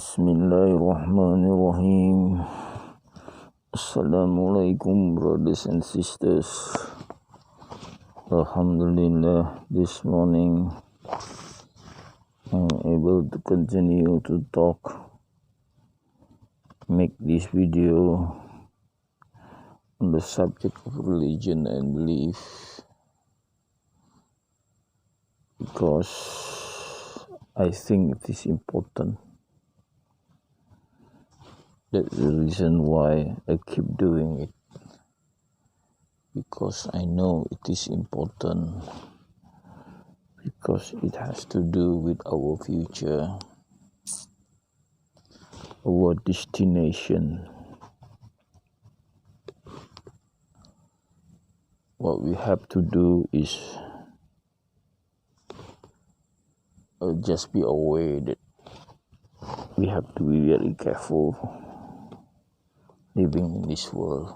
Bismillahirrahmanirrahim. Assalamualaikum brothers and sisters. Alhamdulillah, this morning I'm able to continue to make this video on the subject of religion and belief, because I think it is important. That's the reason why I keep doing it, because I know it is important, because it has to do with our future, our destination. What we have to do is just be aware that we have to be very careful living in this world,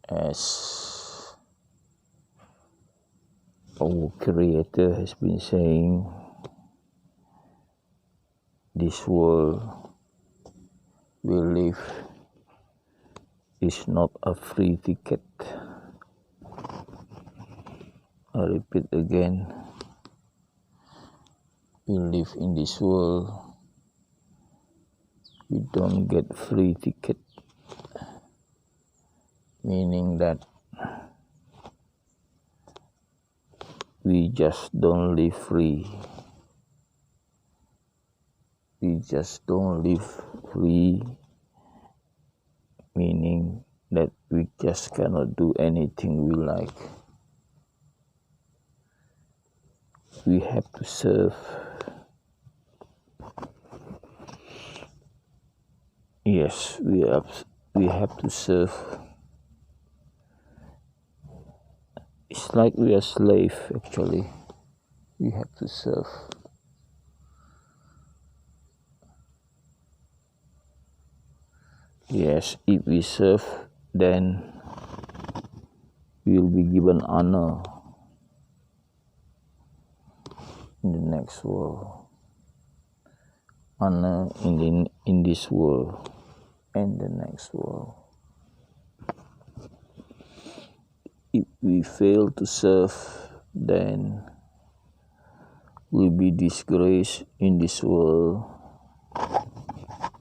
as our Creator has been saying. This world we live is not a free ticket. I repeat again, we live in this world, we don't get free ticket, meaning that we just don't live free. We just don't live free, meaning that we just cannot do anything we like. We have to serve. Yes, we have to serve. It's like we are slave, actually. We have to serve. Yes, if we serve, then we will be given honor in the next world. Honor in this world and the next world. If we fail to serve, then we'll be disgraced in this world.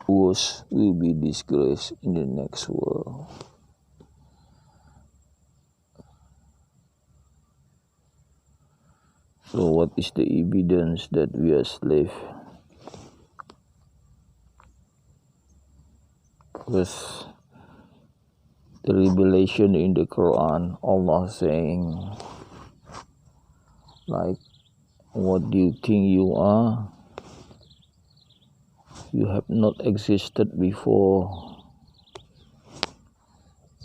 Worse, we'll be disgraced in the next world. So what is the evidence that we are slaves? First, the revelation in the Koran, Allah saying, like, what do you think you are? You have not existed before.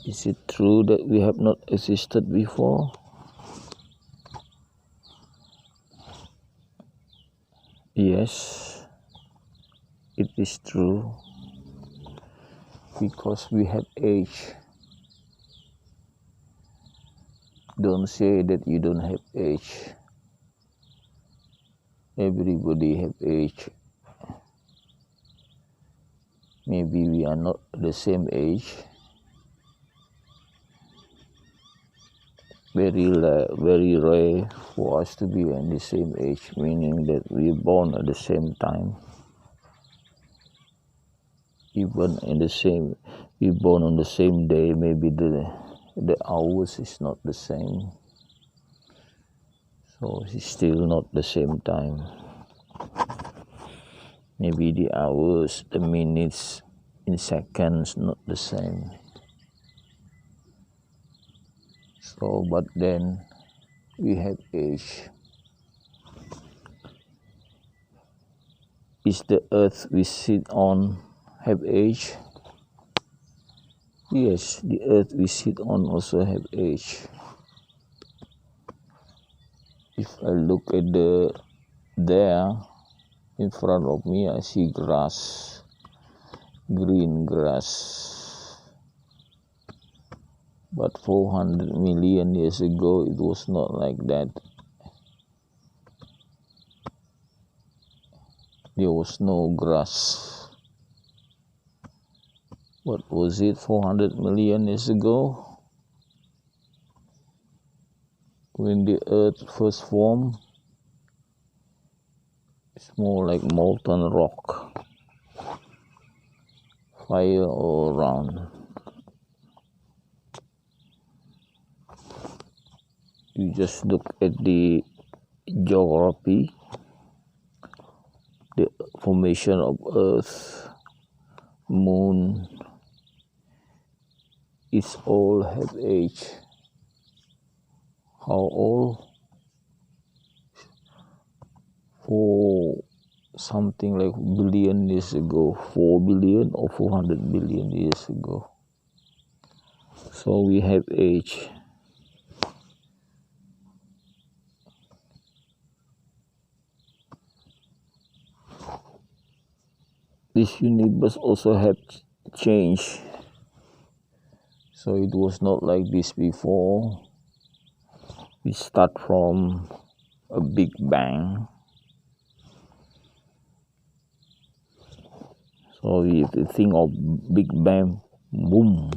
Is it true that we have not existed before? Yes, it is true, because we have age. Don't say that you don't have age. Everybody have age. Maybe we are not the same age. Very rare for us to be in the same age, meaning that we are born at the same time. Even we born on the same day, maybe the hours is not the same. So it's still not the same time. Maybe the hours, the minutes, in seconds, not the same. So, but then we have age. Is the earth we sit on have age? Yes, the earth we sit on also have age. If I look at there in front of me, I see grass, green grass. But 400 million years ago, it was not like that. there was no grass. What was it, 400 million years ago? When the earth first formed, it's more like molten rock. Fire all around. You just look at the geography, the formation of earth, moon, it's all have age. How old? For something like billion years ago, 4 billion or 400 billion years ago. So we have age. This universe also had changed. So it was not like this before. We start from a big bang. So if you think of big bang, boom.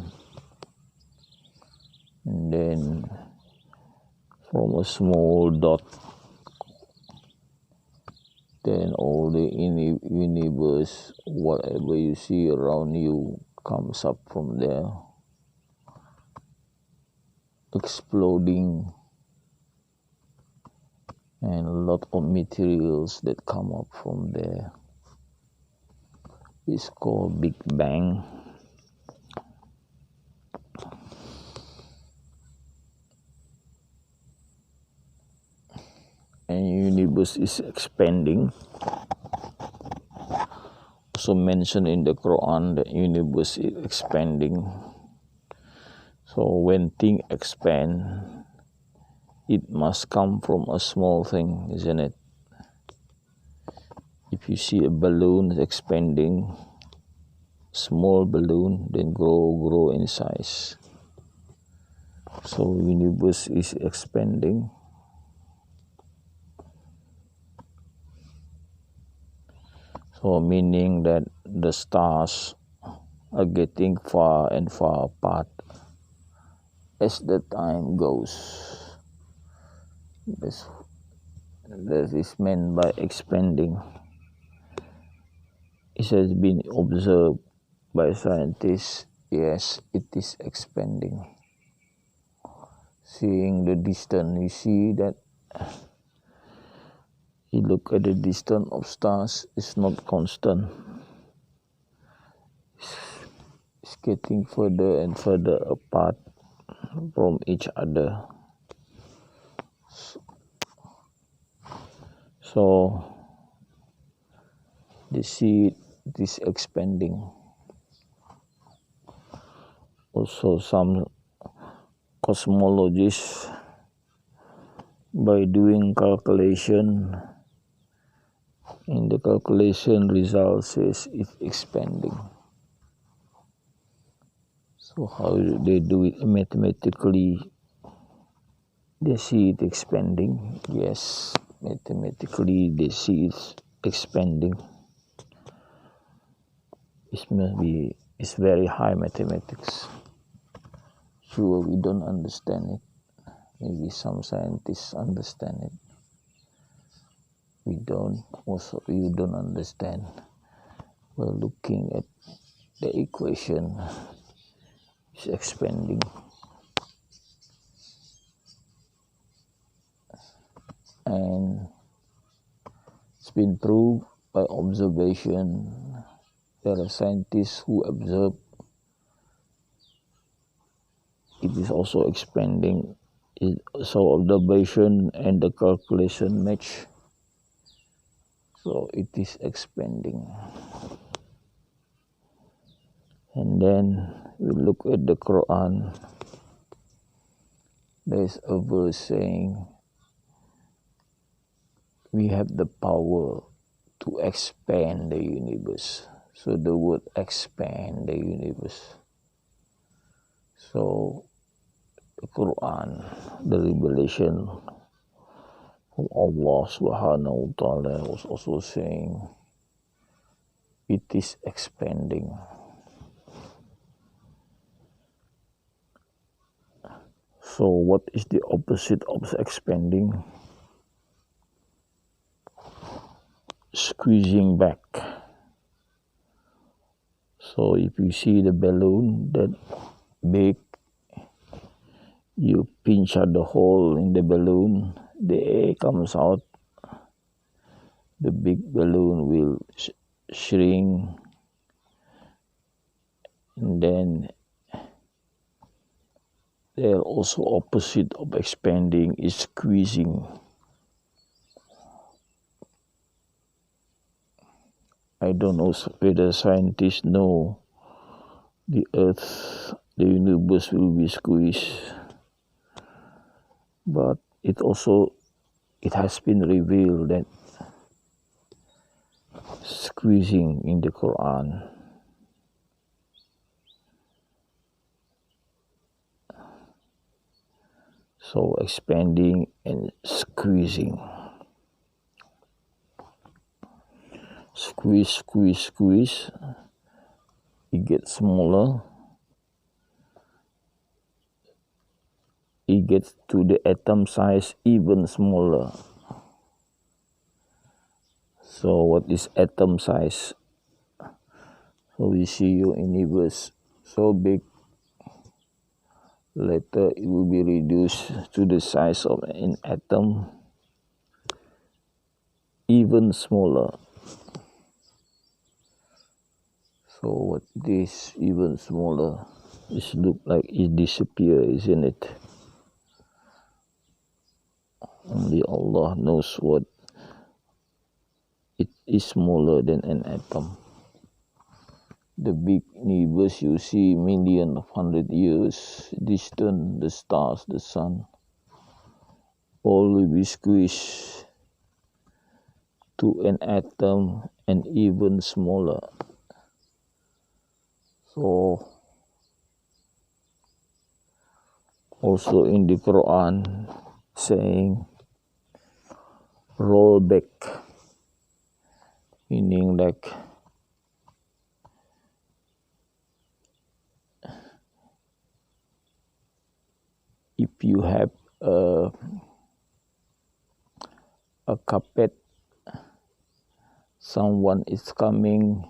And then from a small dot, then all the universe, whatever you see around you, comes up from there, exploding, and a lot of materials that come up from there. It's called Big Bang. And universe is expanding. Also mentioned in the Koran that universe is expanding. So when things expand, it must come from a small thing, isn't it? If you see a balloon expanding, small balloon, then grow in size. So universe is expanding. So meaning that the stars are getting far and far apart as the time goes. That is meant by expanding. It has been observed by scientists. Yes, it is expanding. Seeing the distance, you see that you look at the distance of stars, it's not constant. It's getting further and further apart from each other. So they see it is expanding. Also some cosmologists, by doing calculation, in the calculation result says it's expanding. So how do they do it mathematically? They see it expanding. Yes, mathematically they see it expanding. It's very high mathematics. Sure, we don't understand it. Maybe some scientists understand it. We don't. Also, you don't understand. We're looking at the equation. It's expanding. And it's been proved by observation. There are scientists who observe it is also expanding. So observation and the calculation match. So it is expanding. And then we look at the Quran. There's a verse saying we have the power to expand the universe. So the word expand the universe. So the Quran, the revelation from Allah subhanahu wa ta'ala was also saying it is expanding. So what is the opposite of expanding? Squeezing back. So if you see the balloon that big, you pinch out the hole in the balloon, the air comes out, the big balloon will shrink, and then there also opposite of expanding is squeezing. I don't know whether scientists know the earth, the universe will be squeezed, but it has been revealed that squeezing in the Koran so expanding and squeezing. Squeeze, it gets smaller, it gets to the atom size even smaller. So what is atom size? So we see your universe so big, later it will be reduced to the size of an atom, even smaller. So what is even smaller? It looks like it disappears, isn't it? Only Allah knows what it is smaller than an atom. The big universe you see million of 100 years distant, the stars, the sun, all will be squeezed to an atom and even smaller. So also in the Quran saying roll back, meaning like if you have a carpet, someone is coming,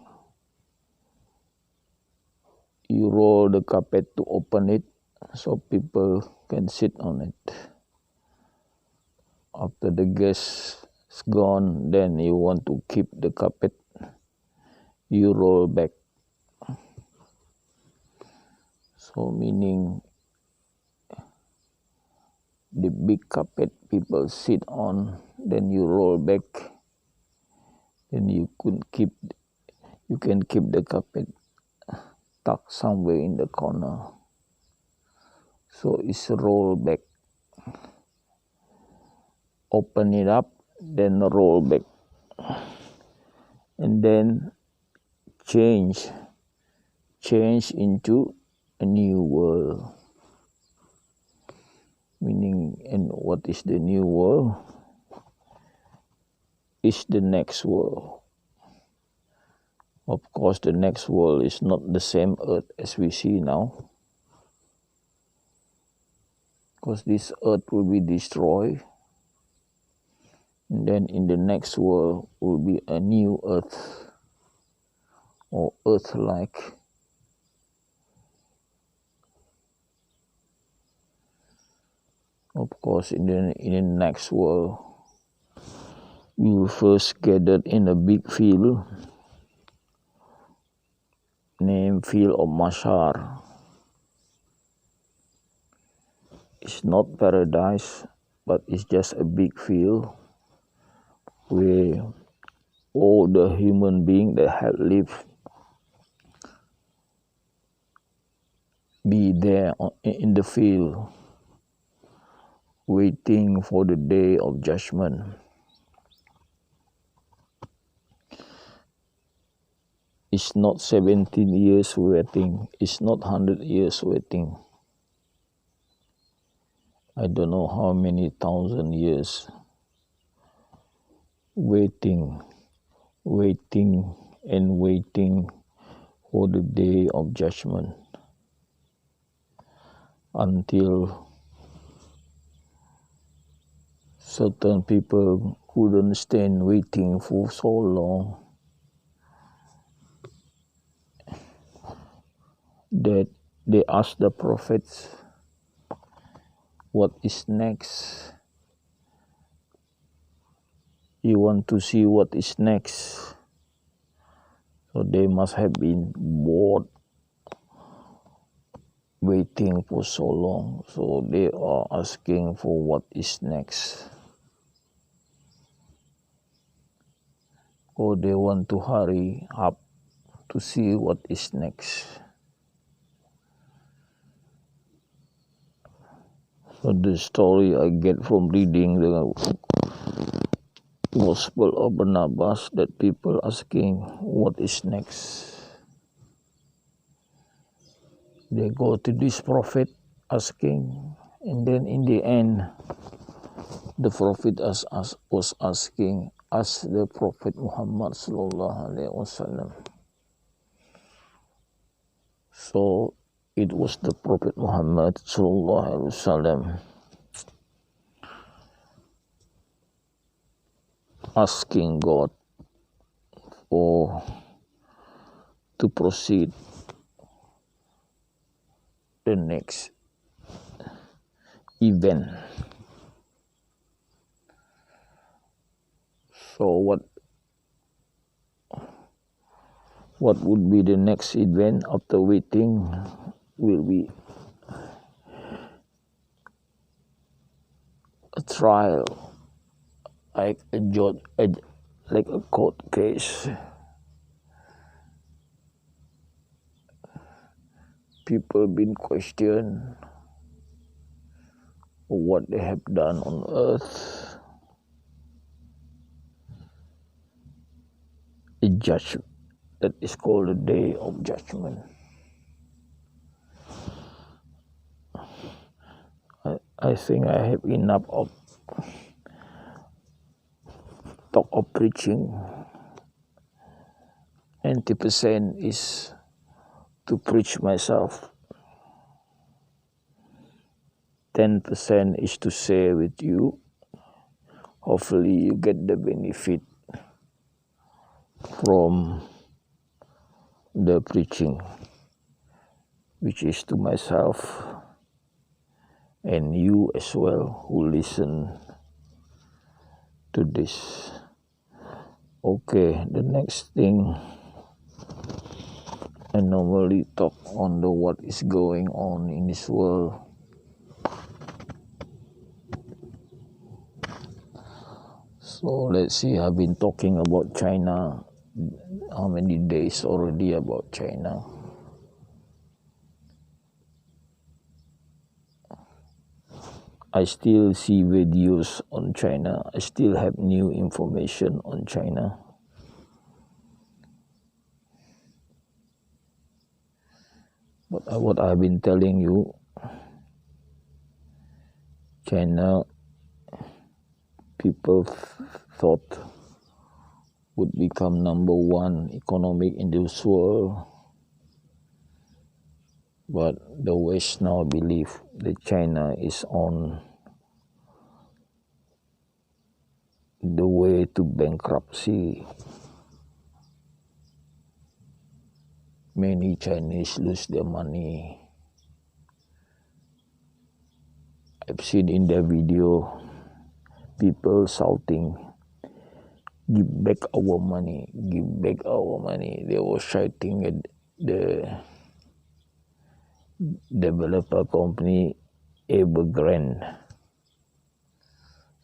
you roll the carpet to open it so people can sit on it. After the guest is gone, then you want to keep the carpet, you roll back. So meaning the big carpet people sit on, then you roll back, then you can keep the carpet tucked somewhere in the corner. So it's roll back. Open it up, then roll back, and then change into a new world. Meaning, and what is the new world? Is the next world. Of course, the next world is not the same earth as we see now, because this earth will be destroyed, and then in the next world will be a new earth, or earth-like. Of course, in the next world, we will first gather in a big field named Field of Mashar. It's not paradise, but it's just a big field where all the human beings that have lived be there in the field, waiting for the day of judgment. It's not 17 years waiting, it's not 100 years waiting. I don't know how many thousand years waiting and waiting for the day of judgment until certain people couldn't stand waiting for so long that they asked the prophets, what is next? You want to see what is next? So they must have been bored waiting for so long. So they are asking for what is next. Or they want to hurry up to see what is next. So the story I get from reading the Gospel of Barnabas, that people asking what is next. They go to this prophet asking, and then in the end, the prophet was asking, ask the Prophet Muhammad sallallahu alaihi wasallam. So it was the Prophet Muhammad sallallahu alaihi wasallam asking God to proceed the next event. So what would be the next event after waiting will be a trial, like a court case. People been questioned what they have done on earth. A judgment that is called the day of judgment. I think I have enough of talk of preaching. 90% is to preach myself. 10% is to share with you. Hopefully you get the benefit from the preaching, which is to myself and you as well who listen to this. Okay, the next thing, I normally talk on the what is going on in this world. So let's see, I've been talking about China. How many days already about China? I still see videos on China. I still have new information on China. But what I've been telling you, China, people thought would become number one economic in this world. But the West now believe that China is on the way to bankruptcy. Many Chinese lose their money. I've seen in their video people shouting, give back our money, give back our money. They were shouting at the developer company Evergrande.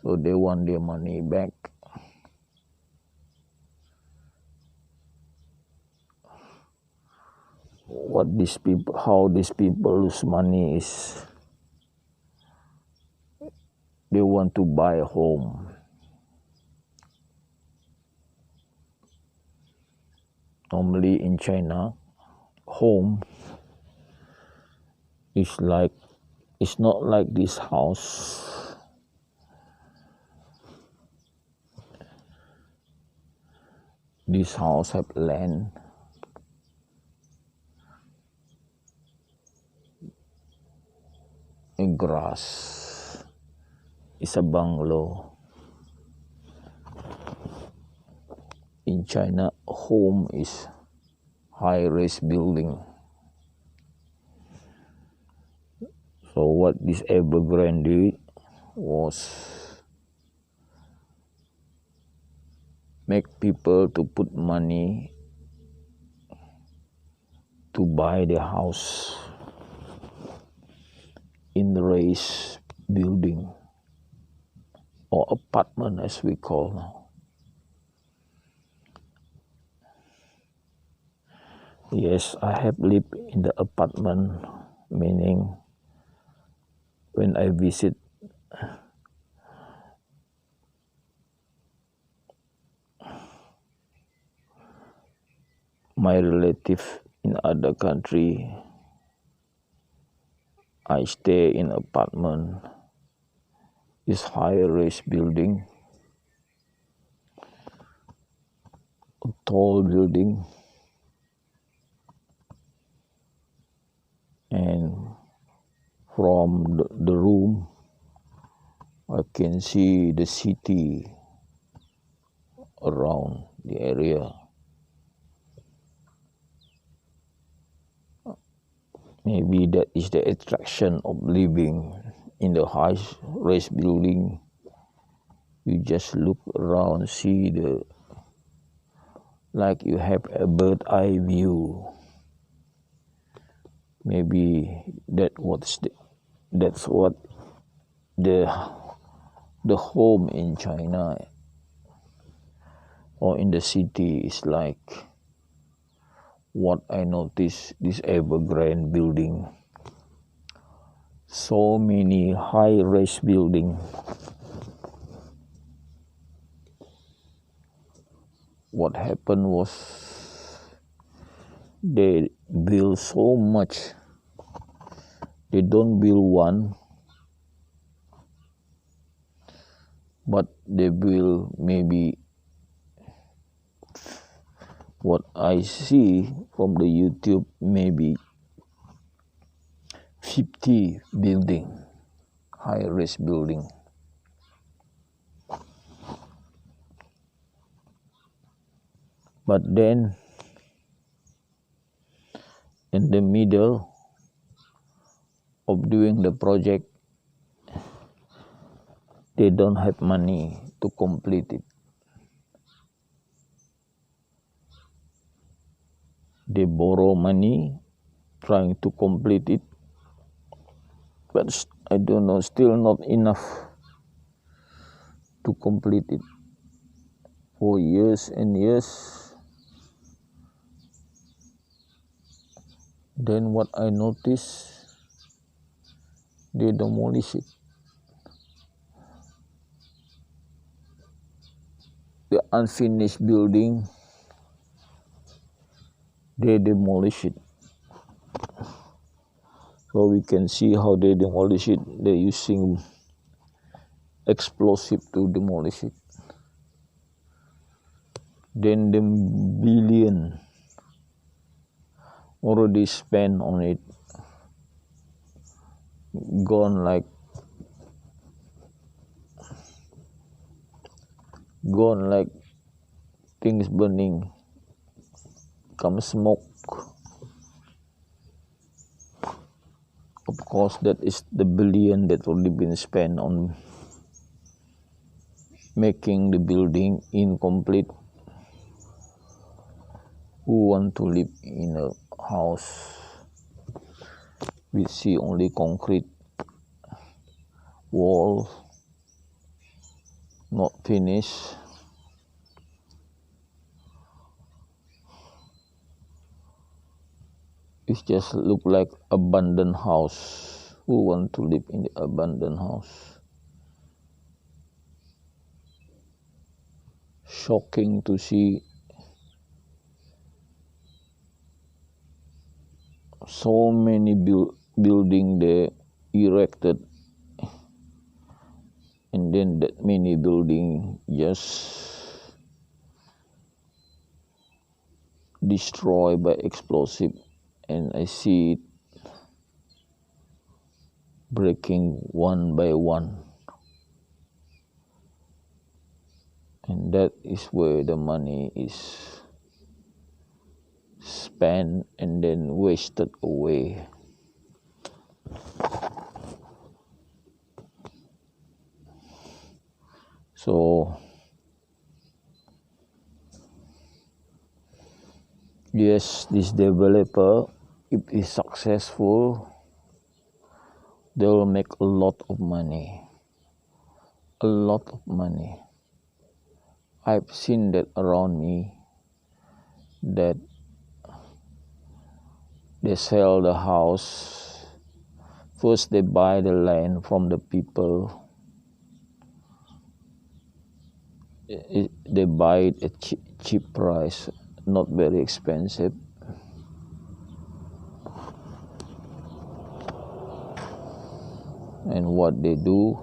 So they want their money back. How these people lose money is they want to buy a home. Normally in China, home is it's not like this house. This house have land. And grass. It's a bungalow. In China, home is high-rise building. So what this Evergrande did was make people to put money to buy the house in the raised building or apartment as we call now. Yes, I have lived in the apartment, meaning when I visit my relative in other country, I stay in apartment. This high-rise building, a tall building, and from the room I can see the city around the area. Maybe that is the attraction of living in the high-rise building. You just look around, see like you have a bird eye view. Maybe that's what the home in China or in the city is like. What I noticed, this Evergrande building, so many high-rise building. What happened was they build so much. They don't build one, but they build maybe what I see from the YouTube, maybe 50 building, high-rise building. But then, in the middle of doing the project, they don't have money to complete it. They borrow money trying to complete it, but I don't know, still not enough to complete it for years and years. Then what I noticed, they demolish it. The unfinished building, they demolish it. So we can see how they demolish it. They're using explosive to demolish it. Then the billion already spent on it, gone like things burning, come smoke. Of course, that is the billion that already been spent on making the building incomplete. Who want to live in a house we see only concrete wall, not finished? It just look like abandoned house. Who want to live in the abandoned house? Shocking to see so many building they erected, and then that many building just destroyed by explosive, and I see it breaking one by one. And that is where the money is spent and then wasted away. So, yes, this developer, if he's successful, they will make a lot of money. A lot of money. I've seen that around me, that they sell the house. First they buy the land from the people. They buy it at cheap price, not very expensive. And what they do,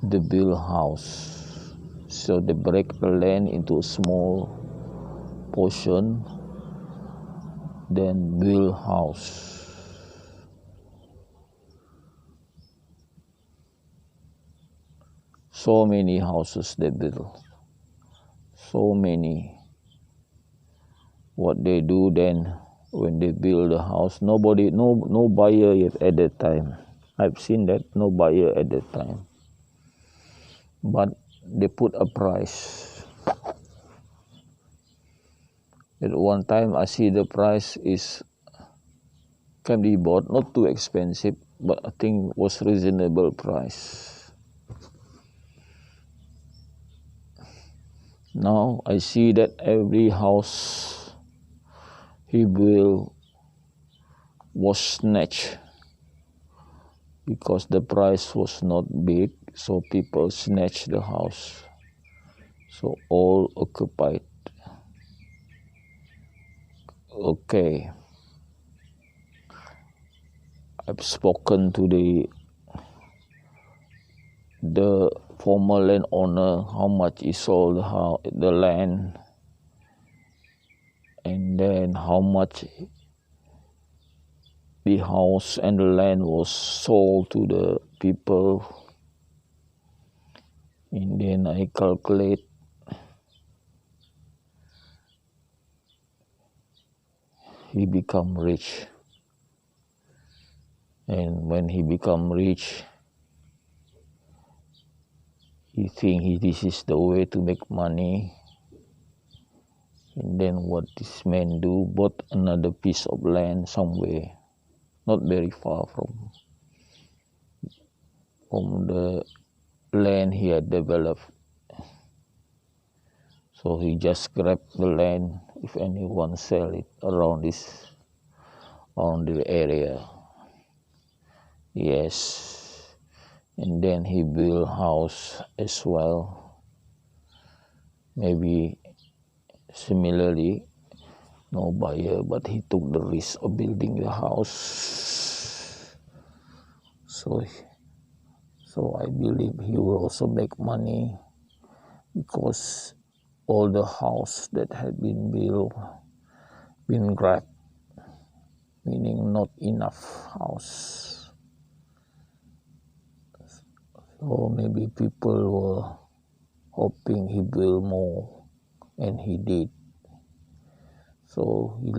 they build house. So they break the land into a small portion, then build house. So many houses they build. So many. What they do then, when they build a house, no buyer yet at that time. I've seen that, no buyer at that time. But they put a price. At one time I see the price can be bought, not too expensive, but I think was reasonable price. Now I see that every house he built was snatched because the price was not big, so people snatched the house. So all occupied. Okay. I've spoken to the former landowner how much he sold the land, and then how much the house and the land was sold to the people. And then I calculate he become rich. And when he become rich, he think this is the way to make money. And then what this man do, bought another piece of land somewhere, not very far from the land he had developed. So he just grabbed the land if anyone sell it around the area. Yes. And then he built house as well. Maybe similarly, no buyer, but he took the risk of building the house. So I believe he will also make money, because all the house that had been built, been grabbed, meaning not enough house. So maybe people were hoping he build more, and he did. So he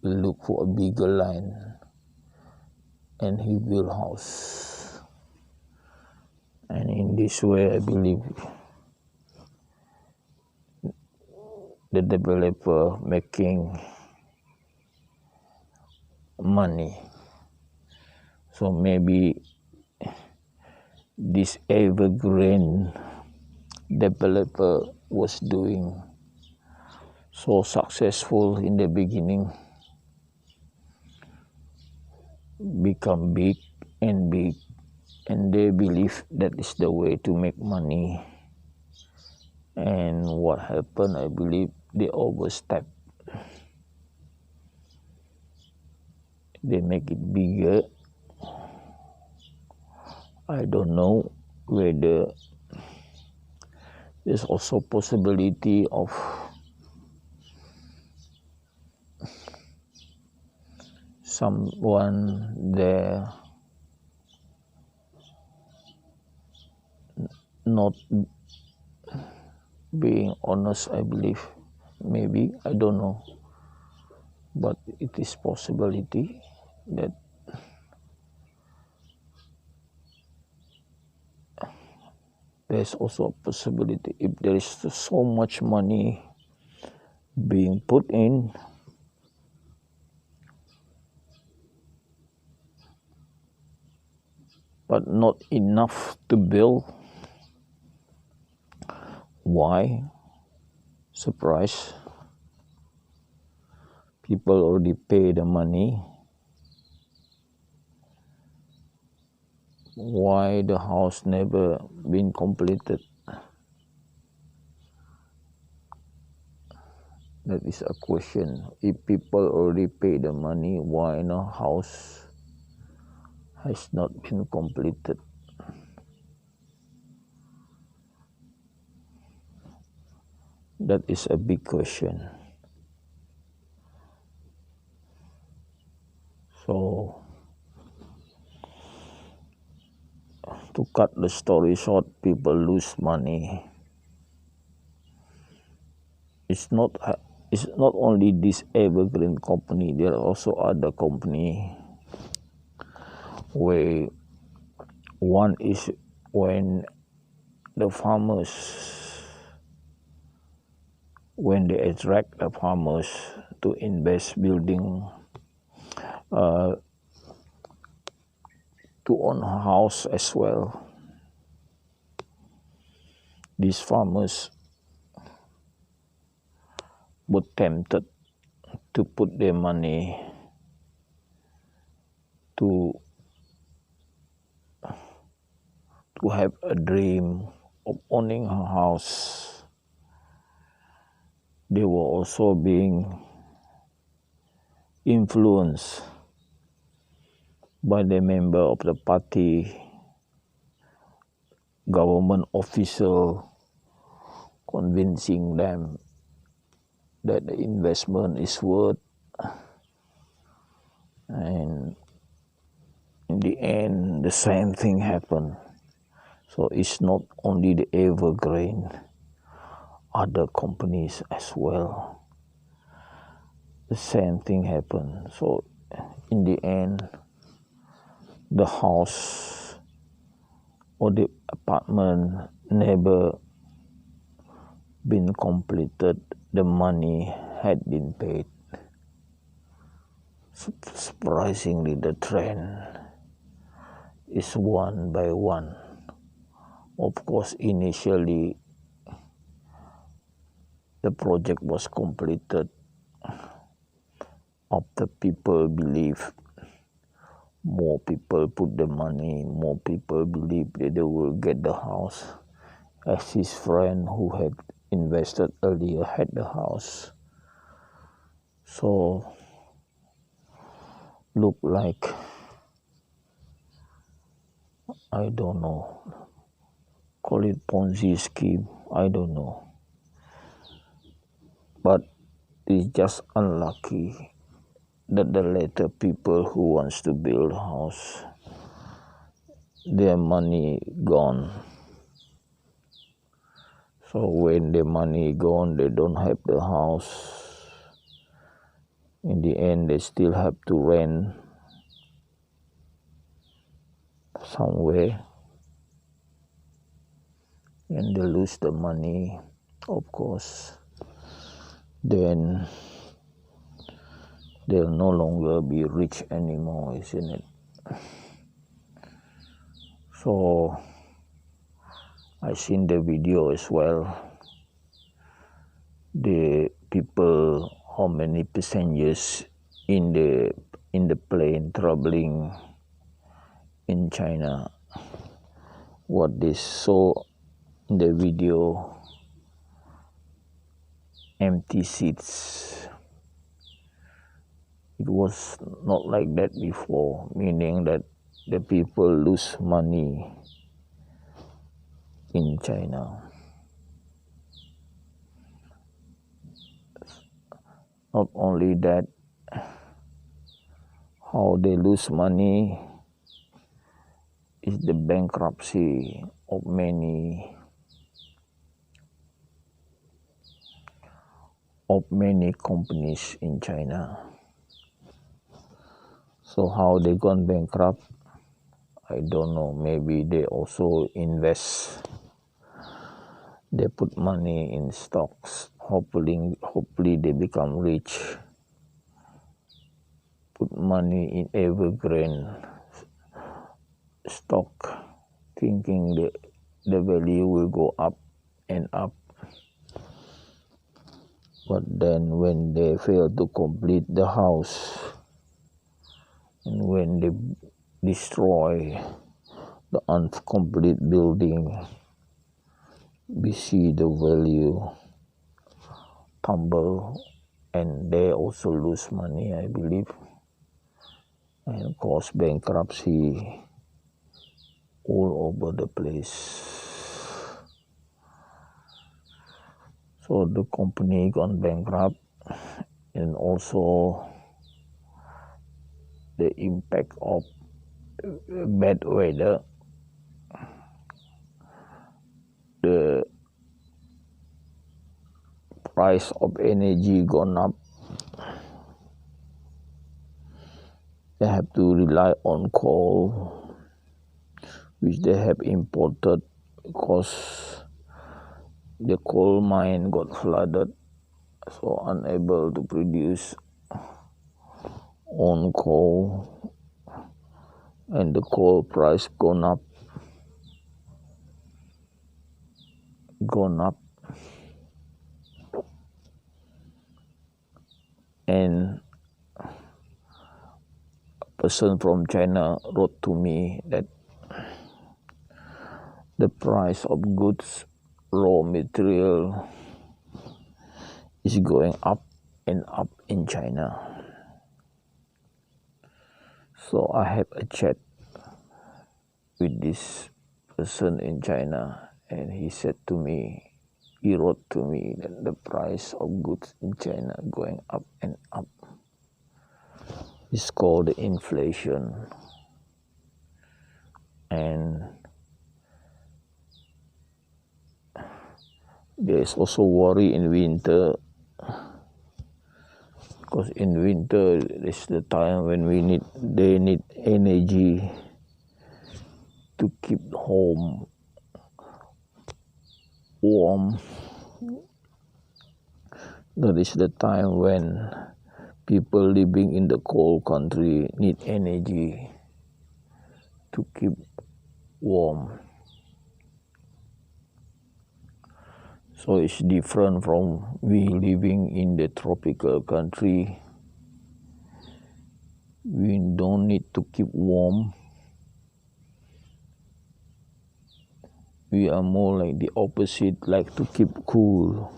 look for a bigger land, and he build house. And in this way, I believe the developer making money. So maybe this evergreen developer was doing so successful in the beginning, become big, and they believe that is the way to make money. And what happened, I believe they overstep. They make it bigger. I don't know whether there's also possibility of someone there not being honest, I believe. Maybe, I don't know. But it is possibility that there's also a possibility if there is so much money being put in, but not enough to build. Why? Surprise. People already pay the money. Why the house never been completed? That is a question. If people already pay the money, why no house has not been completed? That is a big question. So, to cut the story short, people lose money. It's not only this evergreen company. There are also other company where one is when the farmers, when they attract the farmers to invest building, to own a house as well. These farmers were tempted to put their money to have a dream of owning a house. They were also being influenced by the member of the party, government official, convincing them that the investment is worth. And in the end, the same thing happened. So it's not only the evergreen, other companies as well. The same thing happened. So in the end, the house or the apartment never been completed. The money had been paid. Surprisingly, the trend is one by one. Of course, initially, the project was completed after people believe, more people put the money, more people believe that they will get the house, as his friend who had invested earlier had the house. So, look like, I don't know, call it Ponzi scheme, I don't know. But it's just unlucky that the later people who wants to build a house, their money gone. So when the money gone, they don't have the house. In the end, they still have to rent somewhere, and they lose the money, of course. Then they'll no longer be rich anymore, isn't it? So I seen the video as well. The people, how many passengers in the plane traveling in China, what they saw in the video, empty seats. It was not like that before, meaning that the people lose money in China. Not only that, how they lose money is the bankruptcy of many companies in China. So how they gone bankrupt, I don't know. Maybe they also invest. They put money in stocks. Hopefully they become rich. Put money in evergreen stock, thinking the value will go up and up. But then when they fail to complete the house, and when they destroy the incomplete building, we see the value tumble, and they also lose money, I believe, and cause bankruptcy all over the place. So the company gone bankrupt, and also the impact of bad weather, the price of energy gone up. They have to rely on coal, which they have imported because the coal mine got flooded, so unable to produce on coal, and the coal price gone up, and a person from China wrote to me that the price of goods, raw material, is going up and up in China. So I have a chat with this person in China, and he wrote to me that the price of goods in China going up and up. It's called inflation. And there is also worry in winter, because in winter is the time when they need energy to keep home warm. That is the time when people living in the cold country need energy to keep warm. So it's different from we living in the tropical country. We don't need to keep warm. We are more like the opposite, like to keep cool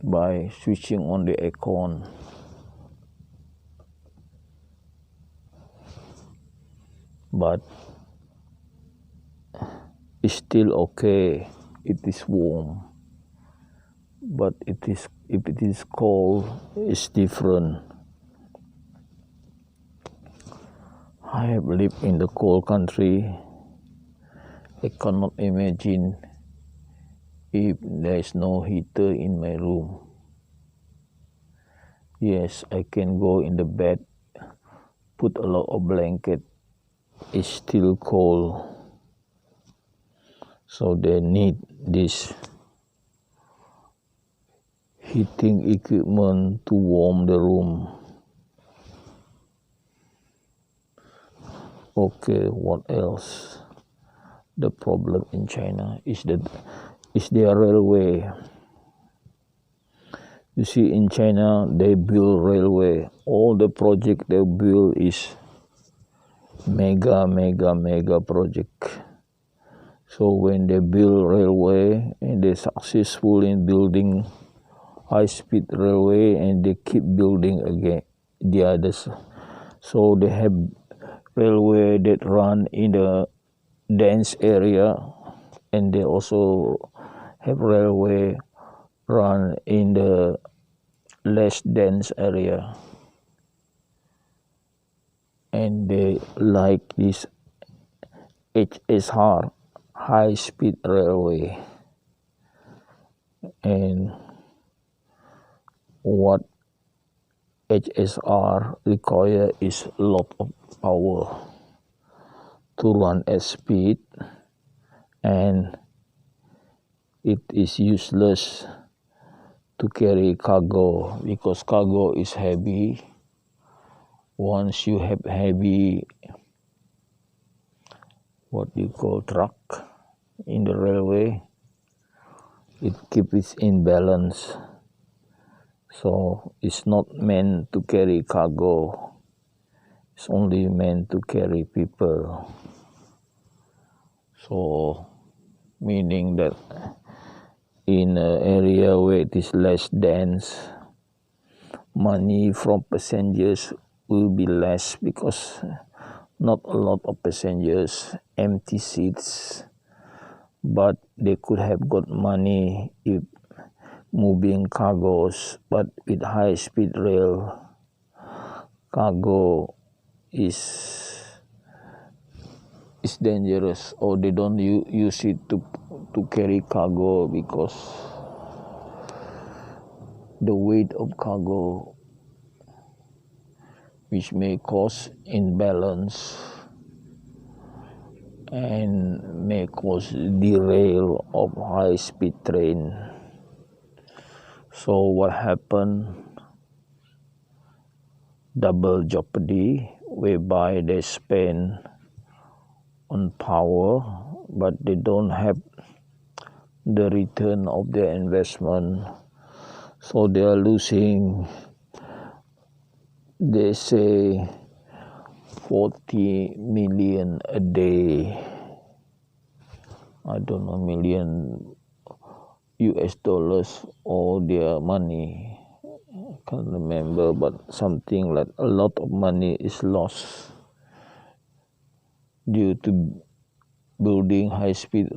by switching on the aircon. But it's still okay. It is warm. But if it is cold, it's different. I have lived in the cold country. I cannot imagine if there is no heater in my room. Yes, I can go in the bed, put a lot of blanket. It's still cold. So they need this heating equipment to warm the room. Okay, what else? The problem in China is their railway. You see, in China, they build railway. All the project they build is mega project. So when they build railway and they're successful in building high-speed railway, and they keep building again the others. So they have railway that run in the dense area, and they also have railway run in the less dense area, and they like this HSR, high speed railway. And what HSR require is a lot of power to run at speed, and it is useless to carry cargo because cargo is heavy. Once you have heavy, what you call truck in the railway, it keeps it in balance. So it's not meant to carry cargo. It's only meant to carry people. So meaning that in an area where it is less dense, money from passengers will be less because not a lot of passengers, empty seats, but they could have got money if moving cargoes. But with high speed rail, cargo is dangerous, or they don't use it to carry cargo because the weight of cargo, which may cause imbalance and may cause derail of high speed train. So what happened? Double jeopardy, whereby they spend on power, but they don't have the return of their investment. So they are losing, they say, 40 million a day. I don't know, million US dollars or their money. I can't remember, but something like a lot of money is lost due to building high-speed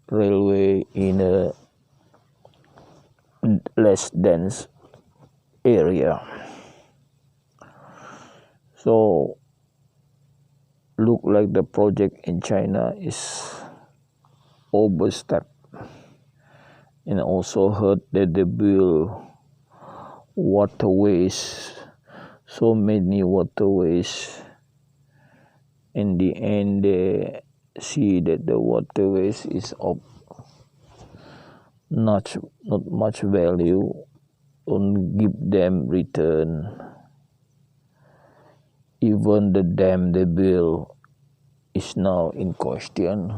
railway in a less dense area. So look like the project in China is overstepped, and also heard that they build waterways, so many waterways. In the end, they see that the waterways is of not much value, don't give them return. Even the dam they build is now in question.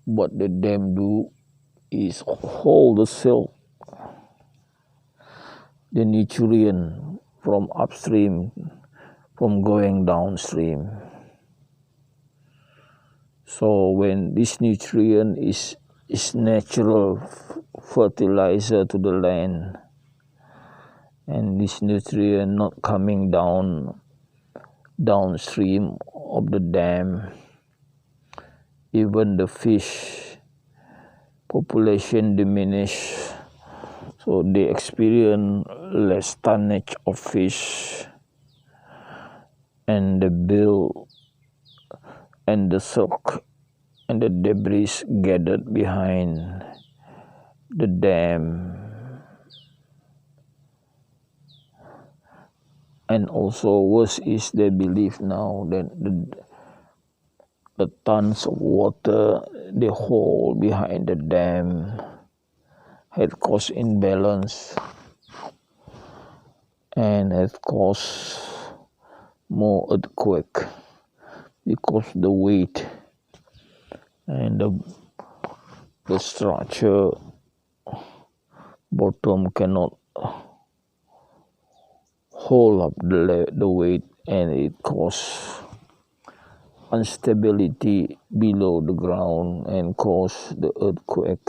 What the dam do is hold the silt, the nutrient from upstream, from going downstream. So when this nutrient is natural fertilizer to the land, and this nutrient not coming downstream of the dam, even the fish population diminish, so they experience less tonnage of fish, and the bill and the silk and the debris gathered behind the dam. And also worse is they believe now that the tons of water they hold behind the dam had caused imbalance and had caused more earthquake because the weight and the structure bottom cannot hold up the weight, and it causes instability below the ground and cause the earthquake.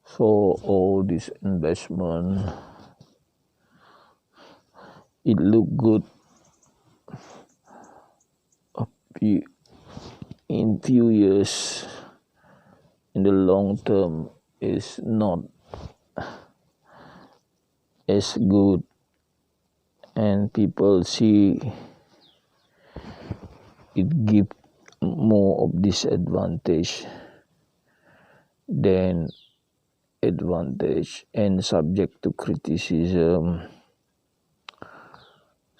So all this investment, it look good in few years, in the long term is not as good, and people see it give more of disadvantage than advantage and subject to criticism.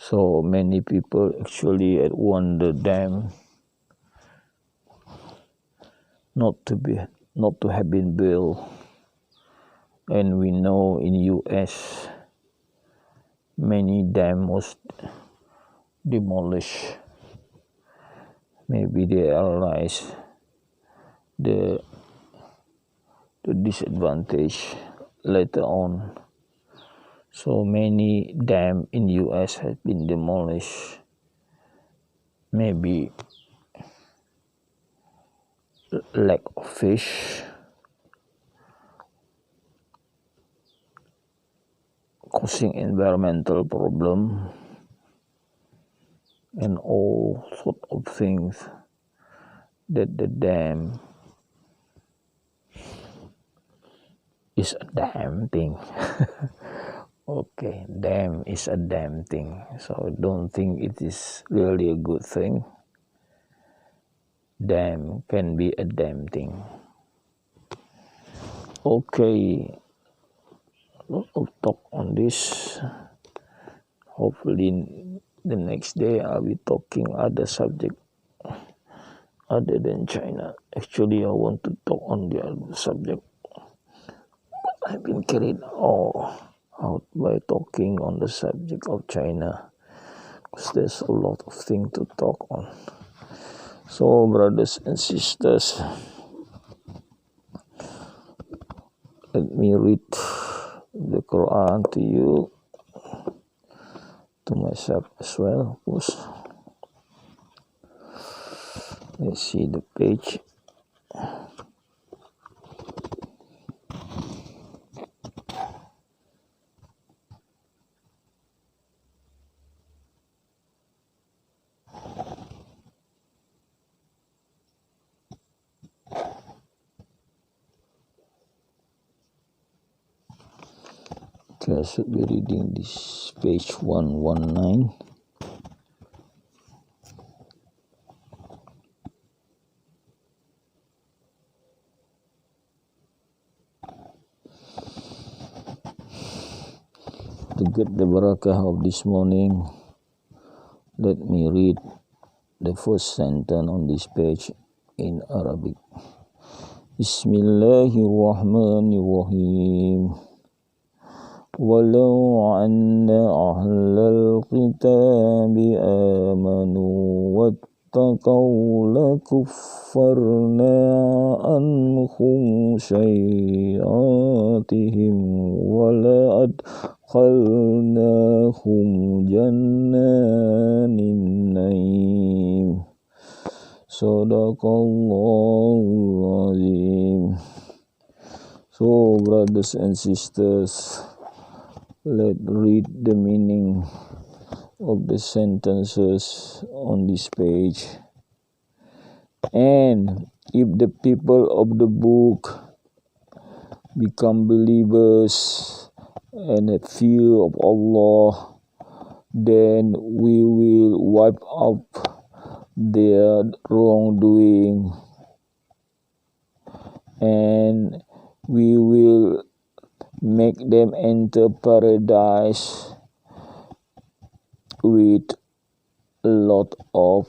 So many people actually wonder them not to have been built, and we know in US many dam was demolished. Maybe they realize the disadvantage later on. So many dam in US have been demolished. Maybe lack of fish, causing environmental problem, and all sort of things that the dam is a damn thing. Okay, dam is a damn thing. So don't think it is really a good thing. Dam can be a damn thing. Okay, I'll talk on this. Hopefully the next day I'll be talking other subject other than China. Actually, I want to talk on the other subject. I've been carried all out by talking on the subject of China, because there's a lot of things to talk on. So, brothers and sisters, let me read the Quran to you, to myself as well, of course. Let's see the page. Okay, I should be reading this page 119. To get the barakah of this morning, let me read the first sentence on this page in Arabic. Bismillahirrahmanirrahim. Walau anna ahlal kitabi amanu wattaqaw lakuffarna anhum sayyi'atihim wala adkhalnahum jannatin na'im. Sadaqallahul azim. So, brothers and sisters, let's read the meaning of the sentences on this page. And if the people of the book become believers and have fear of Allah, then we will wipe out their wrongdoing, and we will make them enter paradise with a lot of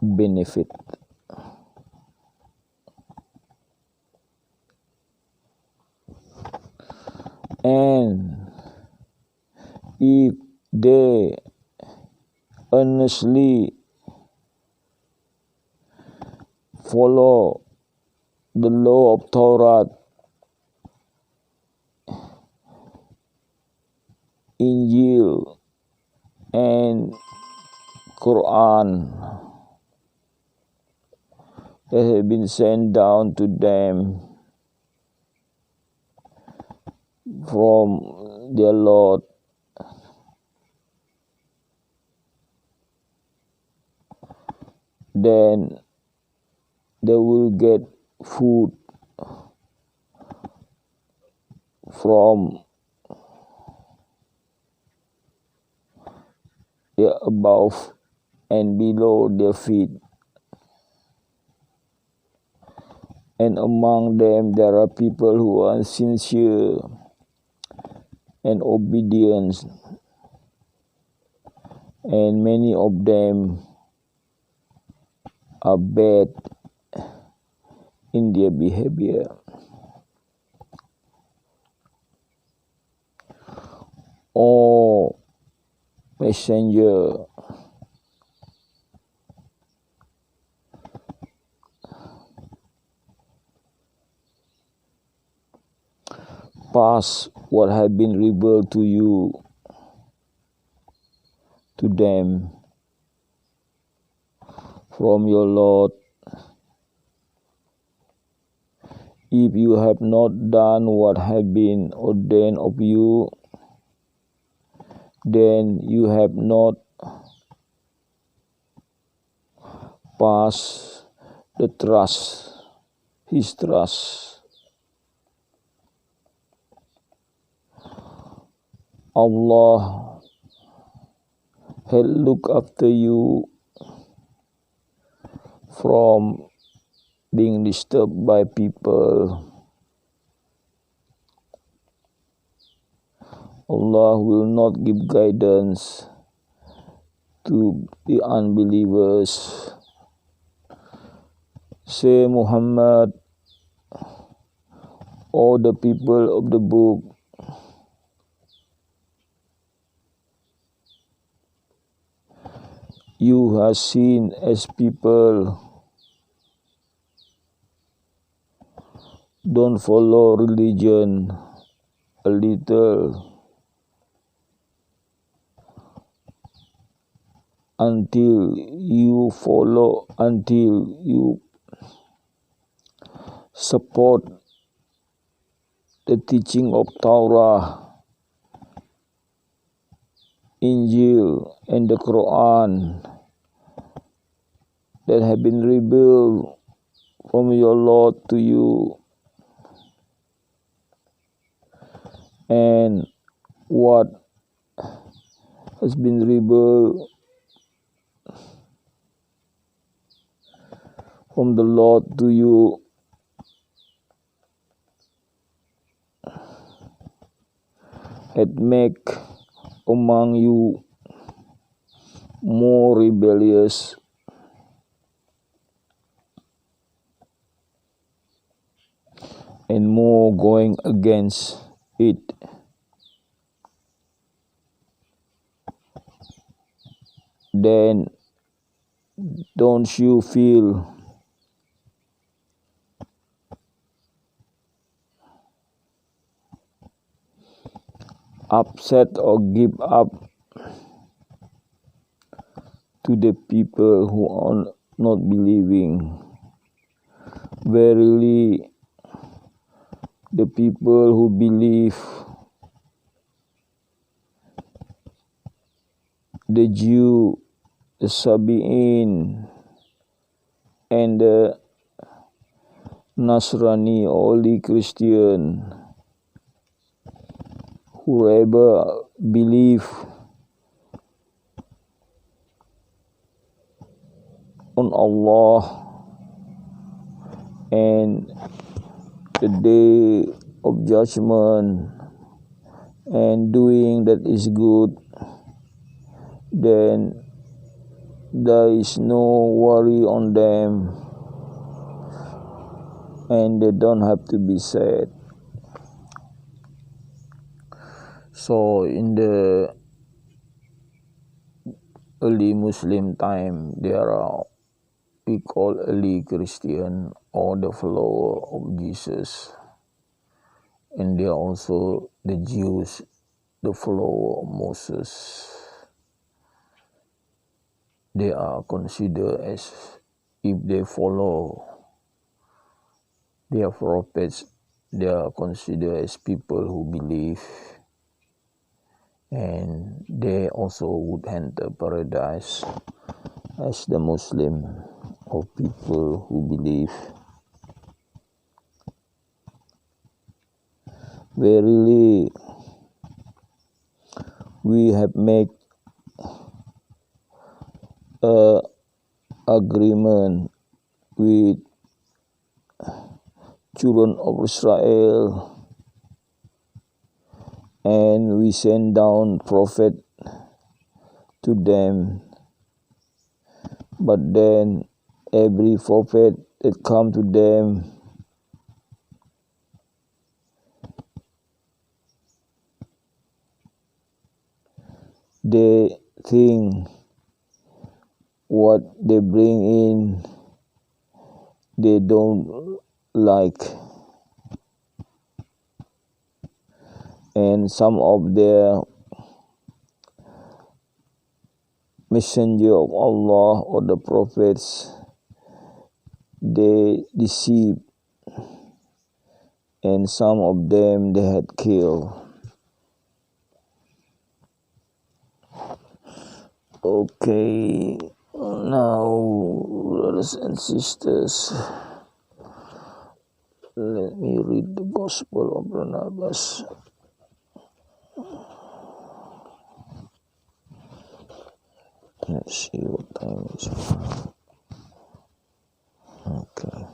benefit. And if they earnestly follow the law of Torah, Injil, and Koran that have been sent down to them from their Lord, then they will get food from above and below their feet. And among them there are people who are sincere and obedient, and many of them are bad in their behavior. O messenger, pass what has been revealed to you to them from your Lord. If you have not done what has been ordained of you, then you have not passed His trust. Allah had looked after you from being disturbed by people. Allah will not give guidance to the unbelievers. Say, Muhammad, all the people of the book, you have seen as people don't follow religion a little until you support the teaching of Torah, Injil, and the Koran that have been revealed from your Lord to you, and what has been revealed from the Lord to you, had make among you more rebellious and more going against it. Then don't you feel upset or give up to the people who are not believing? Verily, the people who believe, the Jew, the Sabi'in, and the Nasrani, Holy Christian, whoever believe on Allah and the day of judgment and doing that is good, then there is no worry on them and they don't have to be sad. So in the early Muslim time, there are we call early Christian or the follower of Jesus, and they are also the Jews, the follower of Moses. They are considered as, if they follow their prophets, they are considered as people who believe, and they also would enter paradise as the Muslim. of people who believe. Verily, we have made a agreement with children of Israel, and we send down prophet to them. But then every prophet that come to them, they think what they bring in they don't like, and some of their messenger of Allah or the prophets, they deceive, and some of them they had killed. Okay, now brothers and sisters, let me read the Gospel of Barnabas. Let's see what time it is. Okay.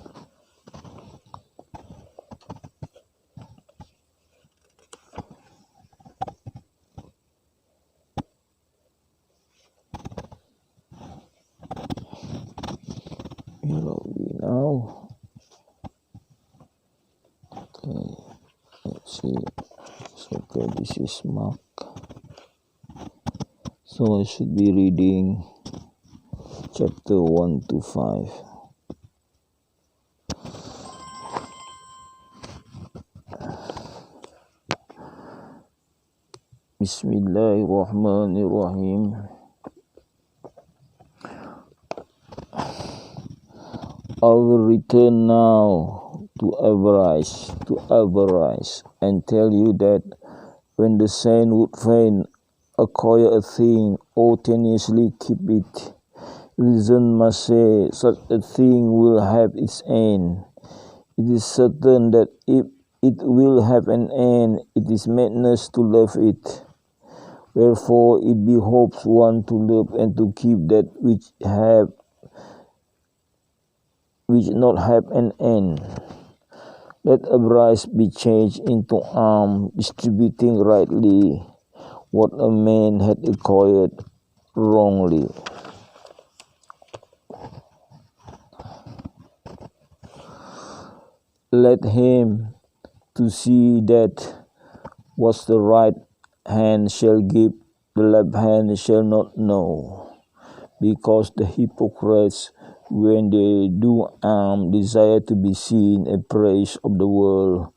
Here are we now. Okay. Let's see. Okay, this is Mark. So I should be reading chapter 1 to 5. Bismillahirrahmanirrahim. I will return now to Average, and tell you that when the saint would fain acquire a thing or tenuously keep it, reason must say such a thing will have its end. It is certain that if it will have an end, it is madness to love it. Wherefore it behoves one to love and to keep that which not have an end. Let a prize be changed into alms, distributing rightly what a man had acquired wrongly. Let him to see that what the right hand shall give, the left hand shall not know. Because the hypocrites, when they do desire to be seen a praise of the world,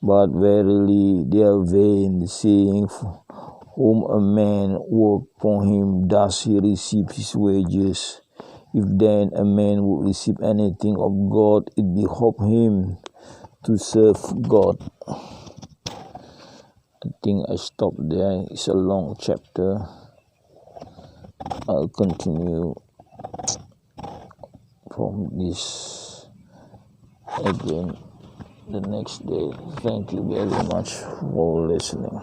but verily they are vain, seeing whom a man work for him, thus he receives his wages. If then a man would receive anything of God, it behoved him to serve God. I think I stop there. It's a long chapter. I'll continue from this again the next day. Thank you very much for listening.